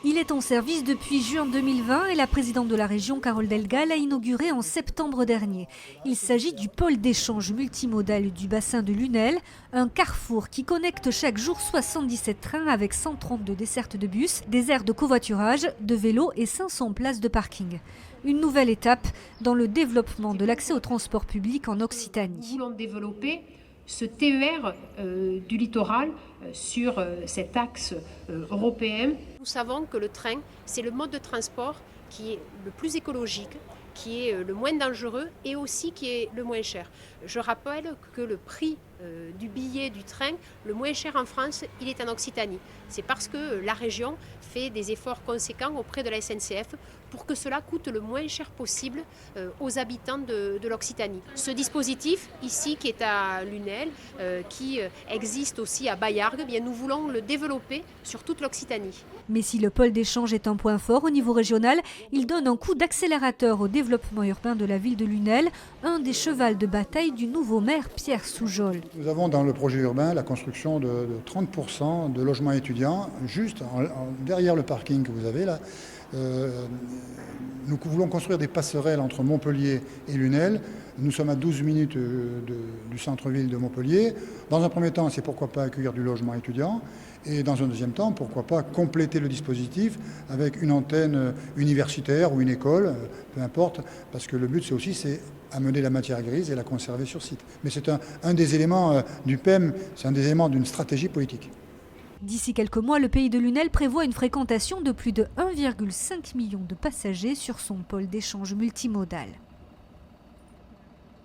Il est en service depuis juin 2020 et la présidente de la région, Carole Delga, l'a inauguré en septembre dernier. Il s'agit du pôle d'échange multimodal du bassin de Lunel, un carrefour qui connecte chaque jour 77 trains avec 132 dessertes de bus, des aires de covoiturage, de vélos et 500 places de parking. Une nouvelle étape dans le développement de l'accès au transport public en Occitanie. Nous voulons développer ce TER du littoral sur cet axe européen. Nous savons que le train, c'est le mode de transport qui est le plus écologique, qui est le moins dangereux et aussi qui est le moins cher. Je rappelle que le prix du billet du train, le moins cher en France, il est en Occitanie. C'est parce que la région fait des efforts conséquents auprès de la SNCF pour que cela coûte le moins cher possible aux habitants de l'Occitanie. Ce dispositif ici qui est à Lunel, qui existe aussi à Baillargues, eh bien, nous voulons le développer sur toute l'Occitanie. Mais si le pôle d'échange est un point fort au niveau régional, il donne un coup d'accélérateur au développement urbain de la ville de Lunel, un des chevals de bataille du nouveau maire Pierre Soujol. Nous avons dans le projet urbain la construction de 30% de logements étudiants, juste derrière le parking que vous avez là. Nous voulons construire des passerelles entre Montpellier et Lunel. Nous sommes à 12 minutes du centre-ville de Montpellier. Dans un premier temps, c'est pourquoi pas accueillir du logement étudiant. Et dans un deuxième temps, pourquoi pas compléter le dispositif avec une antenne universitaire ou une école, peu importe, parce que le but c'est amener la matière grise et la conserver sur site. Mais c'est un des éléments du PEM, c'est un des éléments d'une stratégie politique. D'ici quelques mois, le pays de Lunel prévoit une fréquentation de plus de 1,5 million de passagers sur son pôle d'échange multimodal.